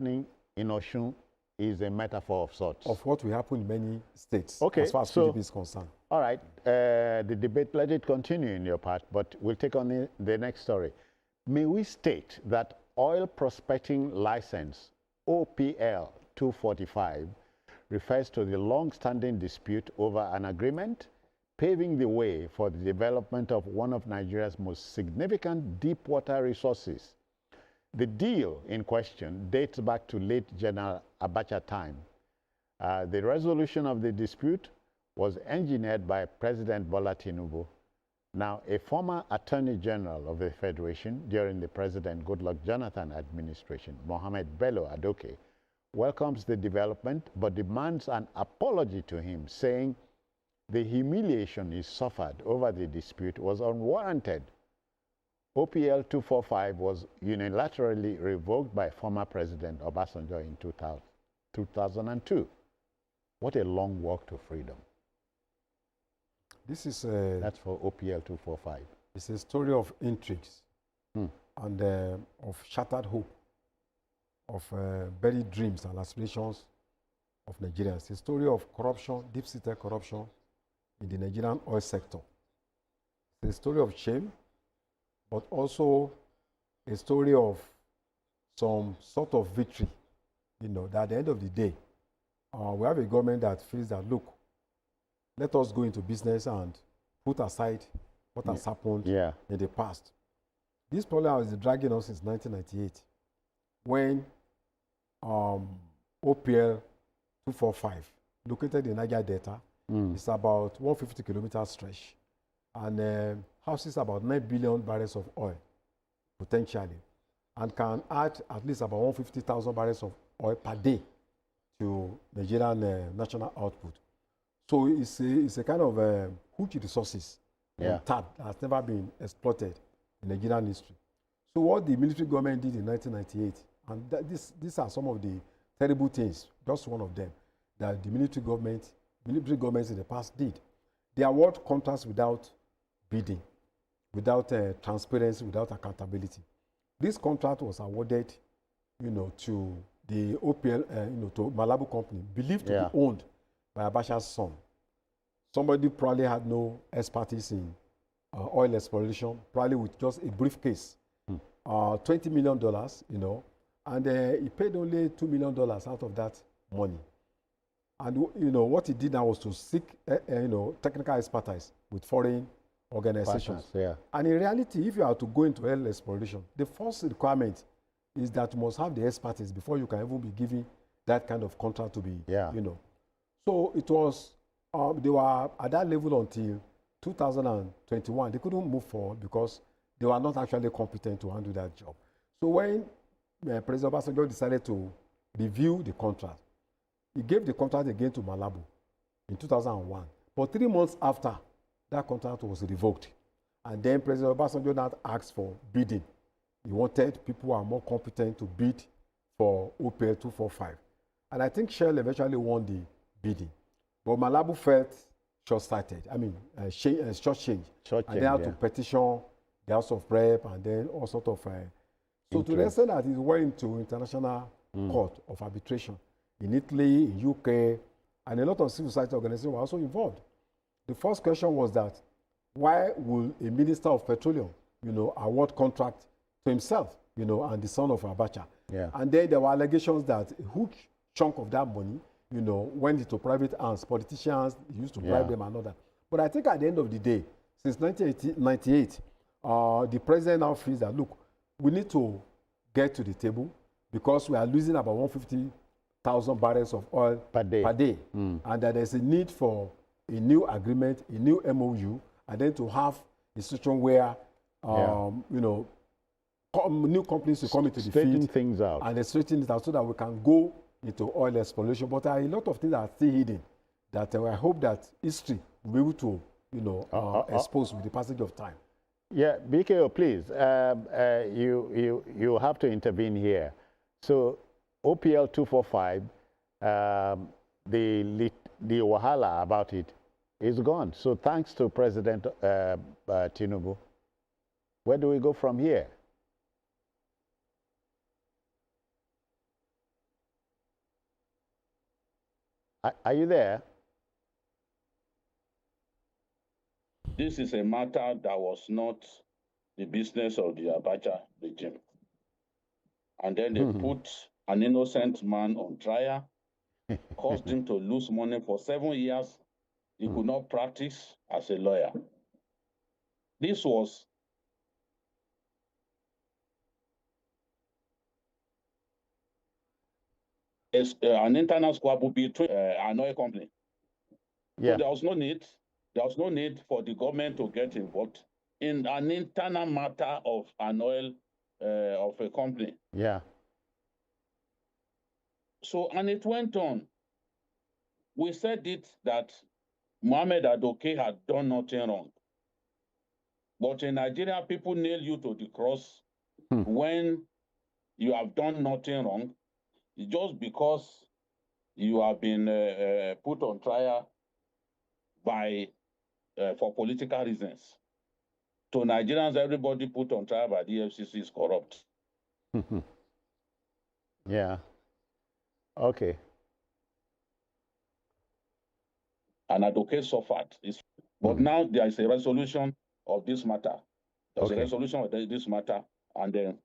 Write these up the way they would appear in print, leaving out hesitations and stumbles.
happening in Osun is a metaphor of sorts. Of what will happen in many states, Okay, as far as so, PDP is concerned. All right, the debate, let it continue in your part, but we'll take on the next story. May we state that Oil Prospecting License, OPL 245, refers to the long-standing dispute over an agreement paving the way for the development of one of Nigeria's most significant deep-water resources. The deal in question dates back to late General Abacha time. The resolution of the dispute was engineered by President Bola Tinubu. Now, a former Attorney General of the Federation during the President Goodluck Jonathan administration, Mohammed Bello Adoke, welcomes the development but demands an apology to him, saying the humiliation he suffered over the dispute was unwarranted. OPL 245 was unilaterally revoked by former President Obasanjo in 2002. What a long walk to freedom. This is That's for OPL 245. It's a story of intrigues and of shattered hope, of buried dreams and aspirations of Nigerians. It's a story of corruption, deep-seated corruption in the Nigerian oil sector. It's a story of shame, but also a story of some sort of victory, that at the end of the day, we have a government that feels that, look, let us go into business and put aside what has happened in the past. This problem has been dragging on since 1998, when OPL 245, located in Niger Delta, it's about 150 kilometer stretch, and houses about 9 billion barrels of oil, potentially, and can add at least about 150,000 barrels of oil per day to Nigerian national output. So it's a kind of huge resources that has never been exploited in Nigerian history. So what the military government did in 1998, and these are some of the terrible things, just one of them, that the military governments in the past did. They award contracts without bidding, without transparency, without accountability. This contract was awarded, to the OPL, to Malabu company, believed to be owned by Abacha's son. Somebody probably had no expertise in oil exploration, probably with just a briefcase, $20 million, and he paid only $2 million out of that money. And what he did now was to seek technical expertise with foreign organizations. And in reality, if you are to go into oil exploration, the first requirement is that you must have the expertise before you can even be given that kind of contract to be, So it was, they were at that level until 2021. They couldn't move forward because they were not actually competent to handle that job. So when President Obasanjo decided to review the contract, he gave the contract again to Malabu in 2001. But 3 months after, that contract was revoked. And then President Obasanjo now asked for bidding. He wanted people who are more competent to bid for OPL 245. And I think Shell eventually won the bidding. But Malabu felt short-sighted. I mean, short-changed. And they had to petition the House of Rep and then all sorts of... so to the extent that it went to international court of arbitration in Italy, in UK, and a lot of civil society organizations were also involved. The first question was that, why will a minister of petroleum, award contract to himself, and the son of Abacha? And then there were allegations that a huge chunk of that money, went into private hands. Politicians used to bribe them and all that. But I think at the end of the day, since 1998, the president now feels that, look, we need to get to the table because we are losing about 150,000 barrels of oil per day. And that there's a need for a new agreement, a new MOU, and then to have a situation where, new companies will come into the field things out. And they straighten it out so that we can go into oil exploration. But there are a lot of things that are still hidden that I hope that history will be able to, expose with the passage of time. Yeah, BKO, please, you have to intervene here. So OPL 245, the wahala about it is gone. So thanks to President Tinubu. Where do we go from here? Are you there? This is a matter that was not the business of the Abacha regime. And then they put an innocent man on trial, caused him to lose money for 7 years. He could not practice as a lawyer. This was an internal squabble between an oil company. Yeah. So there was no need for the government to get involved in an internal matter of an oil of a company. Yeah. So, and it went on. We said it that Mohammed Adoke had done nothing wrong. But in Nigeria, people nail you to the cross when you have done nothing wrong, just because you have been put on trial by for political reasons. To Nigerians, everybody put on trial by the FCC is corrupt. Yeah. Okay. And Adoke suffered. But now there is a resolution of this matter. There's a resolution of this matter, and then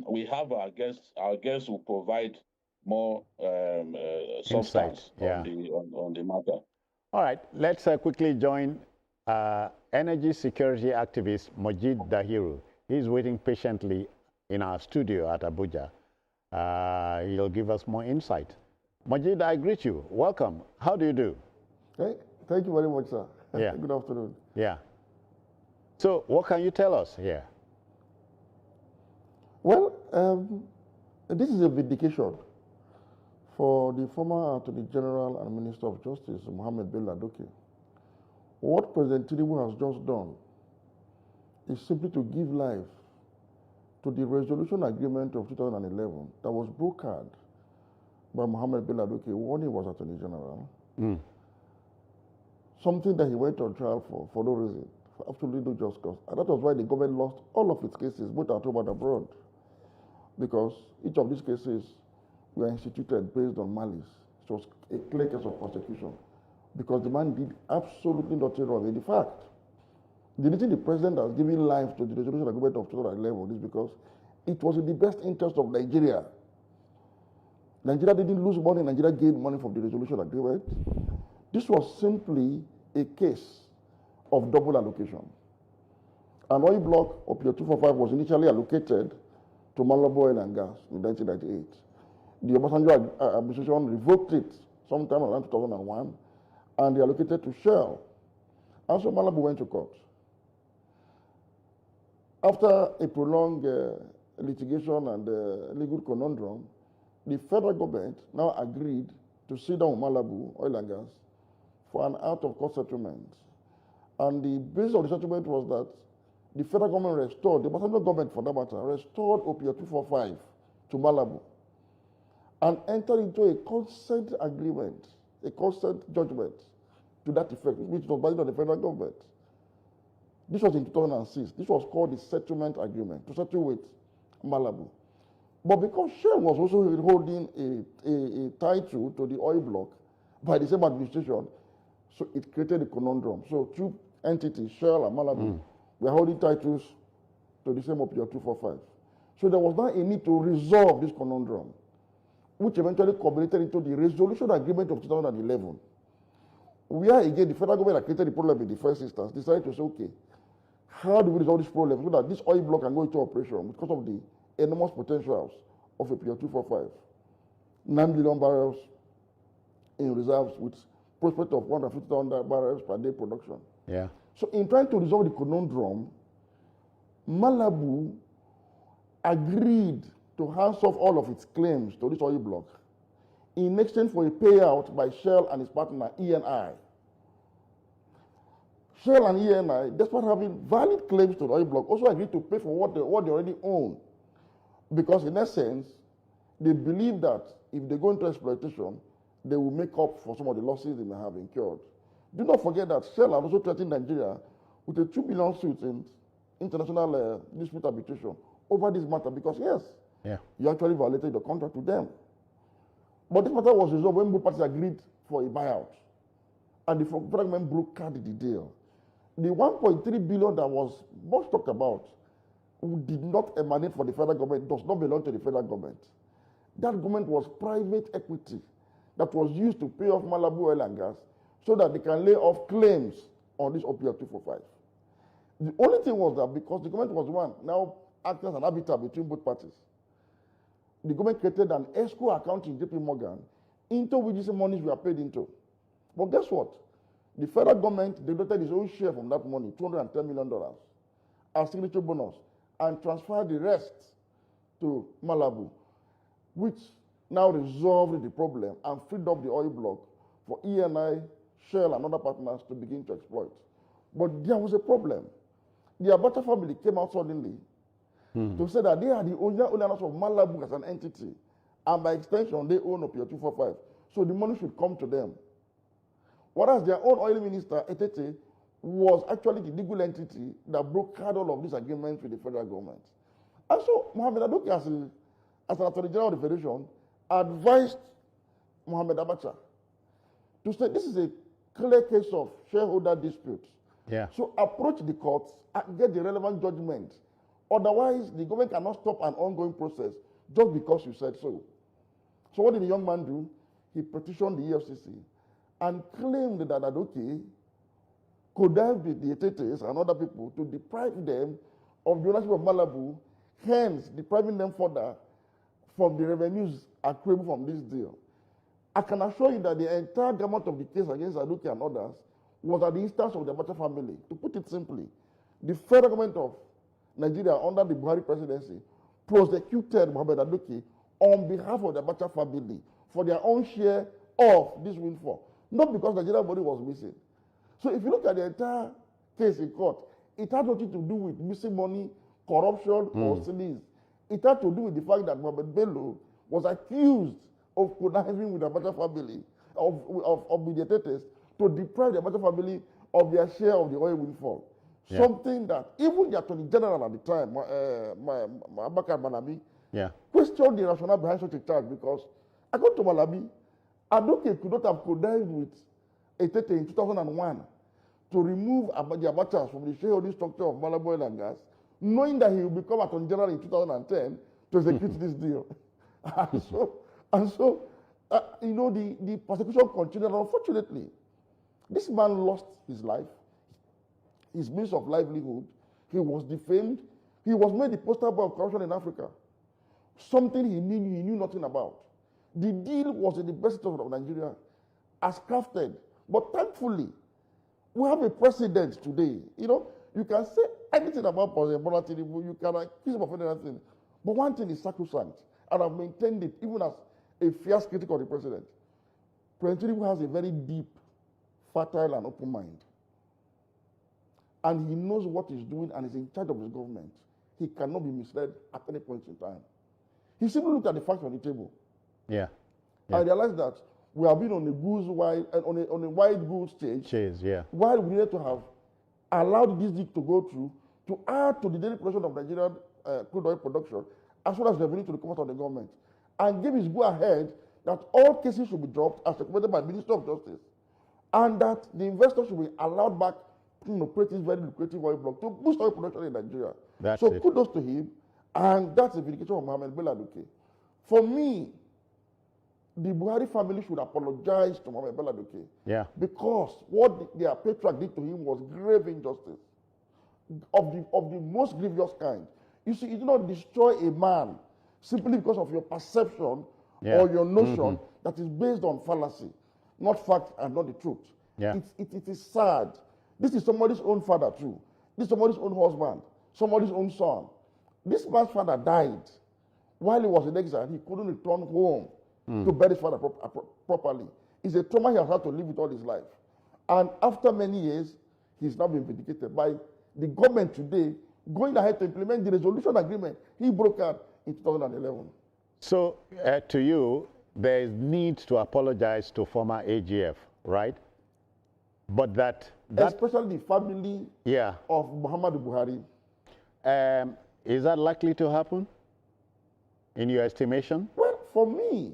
we have our guests. Our guests will provide more substance on the matter. All right, let's quickly join energy security activist Majid Dahiru. He's waiting patiently in our studio at Abuja. He'll give us more insight. Majid, I greet you. Welcome. How do you do? Hey, thank you very much, sir. Yeah. Good afternoon. Yeah. So what can you tell us here? Well, this is a vindication for the former Attorney General and Minister of Justice, Mohammed Adoke. What President Tinubu has just done is simply to give life to the resolution agreement of 2011 that was brokered by Mohammed Adoke when he was Attorney General. Something that he went on trial for no reason, for absolutely no just cause. And that was why the government lost all of its cases, both at home and abroad. Because each of these cases were instituted based on malice. It was a clear case of prosecution. Because the man did absolutely nothing wrong. In fact, the reason the president has given life to the resolution agreement of 2011 is because it was in the best interest of Nigeria. Nigeria didn't lose money, Nigeria gained money from the resolution agreement. This was simply a case of double allocation. An oil block of Pier 245 was initially allocated to Malabo Oil and Gas in 1998. The Obasanjo administration revoked it sometime around 2001, and they allocated to Shell. And so Malabo went to court. After a prolonged litigation and legal conundrum, the federal government now agreed to sit down with Malabo Oil and Gas for an out-of-court settlement. And the basis of the settlement was that the federal government restored, the Obasanjo government for that matter, restored OPIO 245 to Malabo and entered into a consent agreement, a consent judgment to that effect, which was binding on the federal government. This was in 2006. This was called the settlement agreement, to settle with Malabo. But because Shell was also holding a title to the oil block by the same administration, so it created a conundrum. So two entities, Shell and Malabo, were holding titles to the same OPIO 245. So there was now a need to resolve this conundrum, which eventually culminated into the resolution agreement of 2011, where again the federal government that created the problem in the first instance decided to say, okay, how do we resolve this problem so that this oil block can go into operation because of the enormous potentials of OPIO 245? 9 billion barrels in reserves with prospect of 150,000 barrels per day production. Yeah. So in trying to resolve the conundrum, Malabo agreed to hands off all of its claims to this oil block in exchange for a payout by Shell and its partner, ENI. Shell and ENI, despite having valid claims to the oil block, also agreed to pay for what they already own. Because in essence, they believe that if they go into exploitation, they will make up for some of the losses they may have incurred. Do not forget that Shell has also threatened Nigeria with a 2 billion suit in international dispute arbitration over this matter because, yes, you actually violated the contract with them. But this matter was resolved when both parties agreed for a buyout. And the federal government brokered the deal. The 1.3 billion that was much talked about did not emanate from the federal government, does not belong to the federal government. That government was private equity that was used to pay off Malabu Oil and Gas so that they can lay off claims on this OPL 245. The only thing was that because the government was one, now acting as an arbiter between both parties, the government created an escrow account in JP Morgan into which these monies were paid into. But guess what? The federal government deducted its own share from that money, $210 million, as signature bonus, and transferred the rest to Malabu, which now resolved the problem and freed up the oil block for ENI, Shell, and other partners to begin to exploit. But there was a problem. The Abacha family came out suddenly to say that they are the owners of Malabu as an entity, and by extension, they own OPL 245. So the money should come to them. Whereas their own oil minister, Etete, was actually the legal entity that brokered all of these agreements with the federal government. And so Mohamed Adoke, as an Attorney General of the Federation, advised Mohamed Abacha to say this is a clear case of shareholder dispute. Yeah. So approach the courts and get the relevant judgment. Otherwise, the government cannot stop an ongoing process just because you said so. So what did the young man do? He petitioned the EFCC and claimed that Adoke connived with the Etetes and other people to deprive them of the ownership of Malabu, hence depriving them further from the revenues accruable from this deal. I can assure you that the entire gamut of the case against Adoke and others was at the instance of the Abacha family. To put it simply, the federal government of Nigeria under the Buhari presidency prosecuted Mohamed Adoke on behalf of the Abacha family for their own share of this windfall, not because the Nigerian body was missing. So if you look at the entire case in court, it had nothing to do with missing money, corruption, or sins. It had to do with the fact that Mohamed Bello was accused of conniving with the Abacha family, of mediators, to deprive the Abacha family of their share of the oil windfall. Yeah. Something that even the Attorney General at the time, Abakar Malami, questioned the rationale behind such a charge because, according to Malami, Adoke could not have connived with Etete in 2001 to remove the Abachas from the shareholding structure of Malabu Oil and Gas, knowing that he will become Attorney General in 2010 to execute this deal. and so the persecution continued. And unfortunately, this man lost his life, his means of livelihood. He was defamed. He was made the poster boy of corruption in Africa, something he knew nothing about. The deal was in the best interest of Nigeria, as crafted. But thankfully, we have a precedent today. You can say anything about President Bola Tinubu, you can accuse him of anything. But one thing is sacrosanct, and I've maintained it even as a fierce critic of the president. President Tinubu has a very deep, fertile, and open mind. And he knows what he's doing and is in charge of his government. He cannot be misled at any point in time. He simply looked at the facts on the table. Yeah. I realized that we have been on a wide goose chase. While we needed to have allowed this deal to go through to add to the daily production of Nigerian crude oil production, as well as revenue to the coffers of the government, and give his go-ahead that all cases should be dropped as recommended by the Minister of Justice, and that the investors should be allowed back to operate this very lucrative oil block to boost oil production in Nigeria. So kudos to him, and that's the vindication of Mohamed Bello Adoke. For me, the Buhari family should apologize to Mohamed Bello Adoke. Because what their patriarch did to him was grave injustice of the most grievous kind. You see, you do not destroy a man simply because of your perception or your notion that is based on fallacy, not fact and not the truth. It is sad. This is somebody's own father too. This is somebody's own husband, somebody's own son. This man's father died while he was in exile. He couldn't return home to bury his father properly. It's a trauma he has had to live with all his life. And after many years, he's now been vindicated by the government today going ahead to implement the resolution agreement he brokered in 2011. So, to you, there is need to apologize to former AGF, right? But that especially the family of Muhammadu Buhari. Is that likely to happen, in your estimation? Well, for me,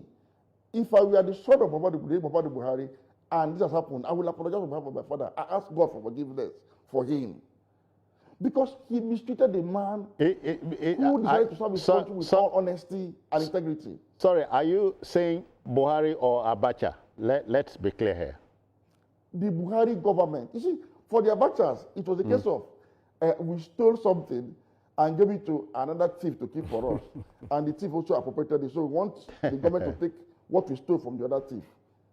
If I were the son of Baba Buhari, and this has happened, I will apologize on behalf of my father. I ask God for forgiveness for him. Because he mistreated the man who decided to serve his country with all honesty and integrity. Sorry, are you saying Buhari or Abacha? Let's be clear here. The Buhari government. You see, for the Abachas, it was a case of we stole something and gave it to another thief to keep for us. And the thief also appropriated it. So we want the government to take what we stole from the other thief.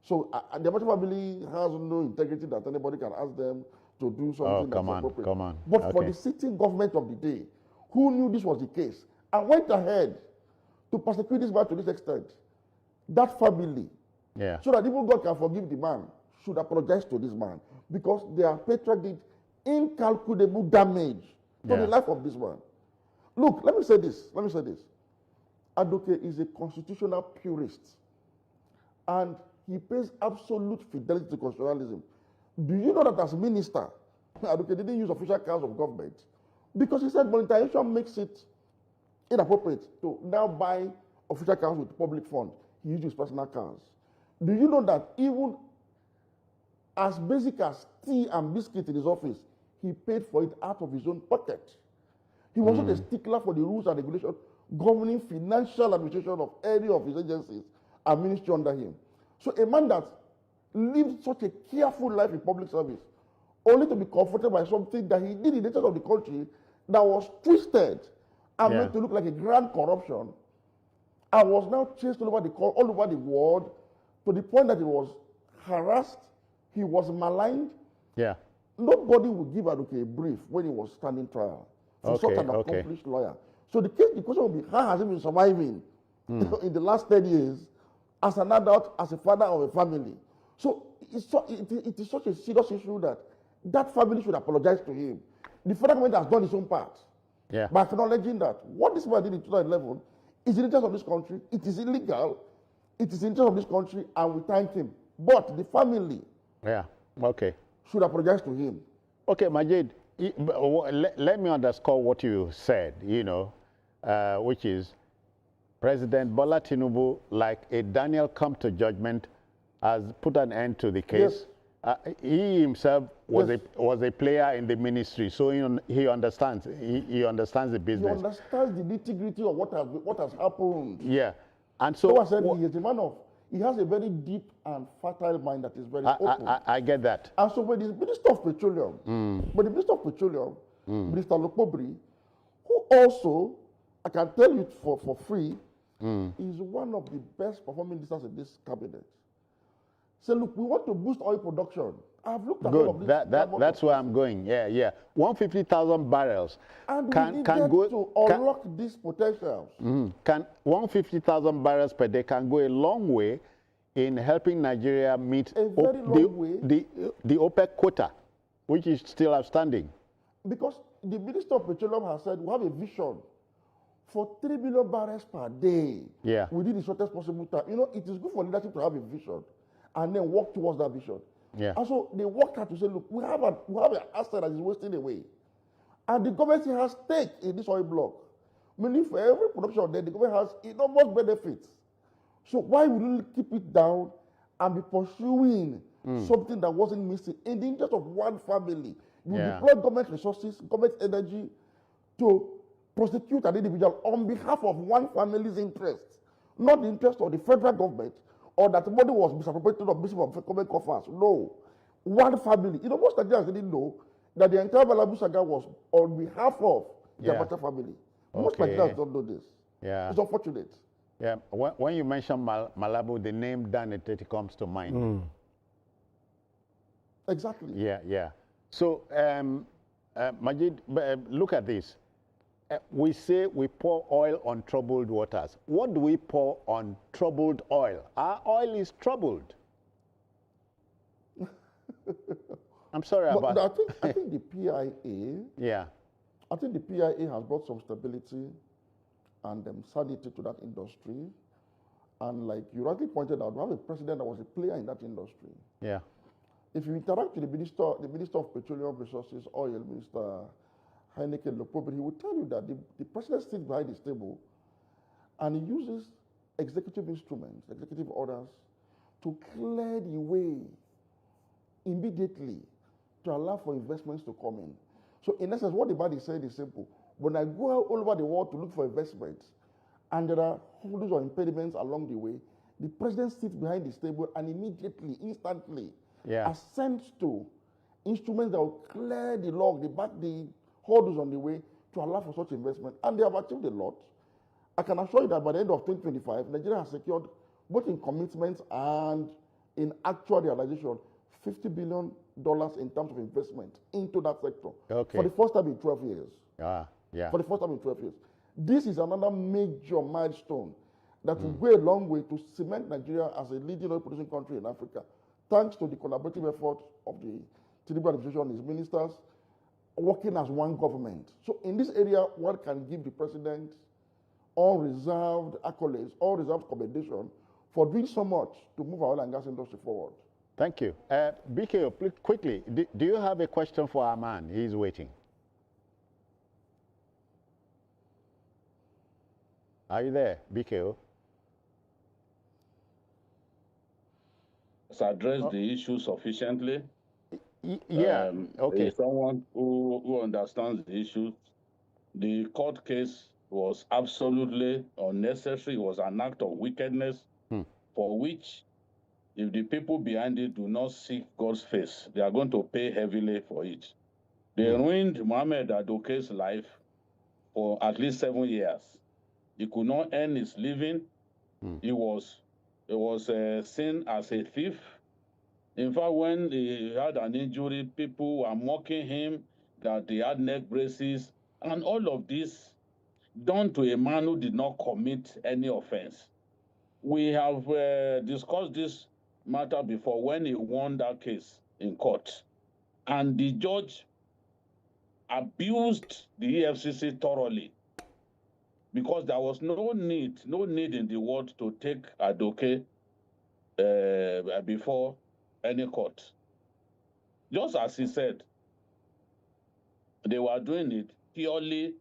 So the Abacha family has no integrity that anybody can ask them to do something that's appropriate. Come on. But for the sitting government of the day, who knew this was the case and went ahead to persecute this man to this extent, that family, so that even God can forgive the man, should apologize to this man, because their patriarch did incalculable damage to the life of this man. Look, let me say this. Adoke is a constitutional purist, and he pays absolute fidelity to constitutionalism. Do you know that as minister, Adoke didn't use official cars of government because he said monetization makes it inappropriate to now buy official cars with public funds. He used his personal cars. Do you know that even as basic as tea and biscuit in his office, he paid for it out of his own pocket? He was not a stickler for the rules and regulations governing financial administration of any of his agencies and ministry under him. So a man that lived such a careful life in public service, only to be confronted by something that he did in the interest of the country that was twisted and made to look like a grand corruption, and was now chased all over the world, to the point that he was harassed, he was maligned. Nobody would give Adoke a brief when he was standing trial for such an accomplished lawyer. So the question will be, how has he been surviving in the last 10 years as an adult, as a father of a family? So it is such a serious issue that that family should apologize to him. The federal government has done its own part by acknowledging that what this man did in 2011 is in the interest of this country. It is illegal. It is in the interest of this country, and we thank him. But the family should apologize to him. Okay, Majid, let me underscore what you said, which is President Bola Tinubu, like a Daniel come to judgment, has put an end to the case. He himself was a player in the ministry, so he understands. He understands the business. He understands the nitty-gritty of what has happened. And so I said he is a man of. He has a very deep and fertile mind that is very open. I get that. And so when the Minister of Petroleum, Minister Lokobri, who also, I can tell you for free, is one of the best performing ministers in this cabinet. So look, we want to boost oil production. I've looked at all of this. That's where I'm going. 150,000 barrels. And we can go to unlock these potentials. Can 150,000 barrels per day can go a long way in helping Nigeria meet the OPEC quota, which is still outstanding. Because the Minister of Petroleum has said we have a vision for 3 billion barrels per day within the shortest possible time. It is good for leadership to have a vision and then work towards that vision. And so they worked hard to say, look, we have an asset that is wasting away. And the government has stake in this oil block. Meaning for every production there, the government has enormous benefits. So why would we keep it down and be pursuing something that wasn't missing in the interest of one family? You deploy government resources, government energy to prosecute an individual on behalf of one family's interest, not the interest of the federal government, or that money was misappropriated or missing from government coffers. No. One family. Most Nigerians didn't know that the entire Malabu saga was on behalf of the Abacha family. Most Nigerians don't know this. It's unfortunate. When you mention Malabu, the name Dan Etete comes to mind. Exactly. So, Majid, look at this. We say we pour oil on troubled waters. What do we pour on troubled oil? Our oil is troubled. I'm sorry about that. I think the PIA. I think the PIA has brought some stability and sanity to that industry. And like you rightly pointed out, we have a president that was a player in that industry. If you interact with the Minister of Petroleum Resources, Oil, Minister Heineken Lokobri, he will tell you that the president sits behind his table and he uses executive instruments, executive orders, to clear the way immediately to allow for investments to come in. So in essence, what the body said is simple. When I go all over the world to look for investments, and there are hurdles or impediments along the way, the president sits behind this table and immediately, instantly, assents to instruments that will clear the log, the hurdles on the way to allow for such investment. And they have achieved a lot. I can assure you that by the end of 2025, Nigeria has secured, both in commitments and in actual realization, $50 billion in terms of investment into that sector. For the first time in 12 years. For the first time in 12 years. This is another major milestone that will go a long way to cement Nigeria as a leading oil producing country in Africa, thanks to the collaborative effort of the Tinubu administration and his ministers working as one government. So in this area, one can give the president unreserved accolades, unreserved commendation for doing so much to move our oil and gas industry forward. Thank you. BKO, quickly, do you have a question for our man? He's waiting. Are you there, BKO? Has addressed the issue sufficiently. Yeah, okay. Someone who understands the issue. The court case was absolutely unnecessary. It was an act of wickedness for which, if the people behind it do not seek God's face, they are going to pay heavily for it. They ruined Mohammed Adoke's life for at least 7 years. He could not earn his living. He was seen as a thief. In fact, when he had an injury, people were mocking him that he had neck braces, and all of this done to a man who did not commit any offense. We have discussed this matter before when he won that case in court, and the judge abused the EFCC thoroughly because there was no need in the world to take Adoke before any court. Just as he said, they were doing it purely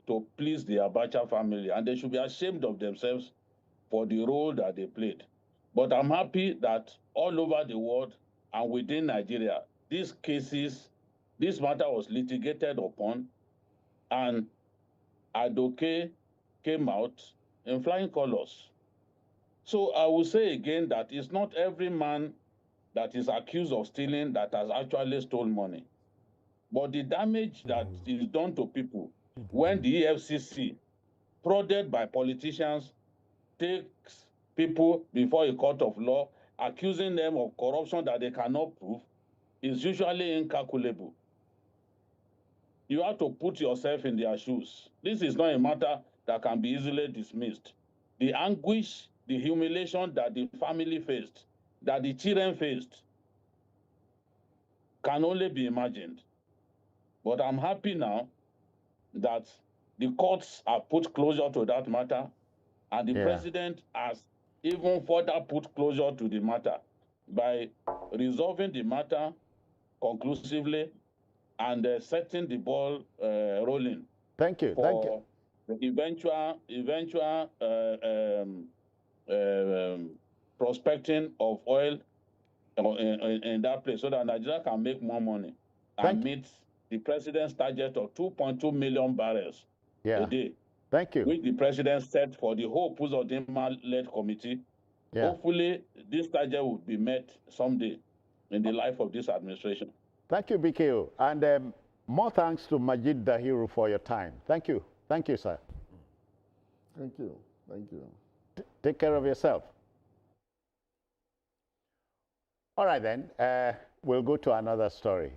to please the Abacha family, and they should be ashamed of themselves for the role that they played. But I'm happy that all over the world and within Nigeria, this matter was litigated upon, and Adoke came out in flying colors. So I will say again that it's not every man that is accused of stealing that has actually stolen money. But the damage that is done to people when the EFCC, prodded by politicians, takes people before a court of law, accusing them of corruption that they cannot prove, is usually incalculable. You have to put yourself in their shoes. This is not a matter that can be easily dismissed. The anguish, the humiliation that the family faced, that the children faced, can only be imagined. But I'm happy now that the courts have put closure to that matter, and the president has even further put closure to the matter by resolving the matter conclusively and setting the ball rolling. Thank you. Thank you. The eventual prospecting of oil in that place, so that Nigeria can make more money and meet the president's target of 2.2 million barrels a day. Thank you. Which the president set for the whole Uzodinma-led committee. Hopefully, this target will be met someday in the life of this administration. Thank you, BKO. And more thanks to Majid Dahiru for your time. Thank you. Thank you, sir. Thank you. Thank you. Take care of yourself. All right, then. We'll go to another story.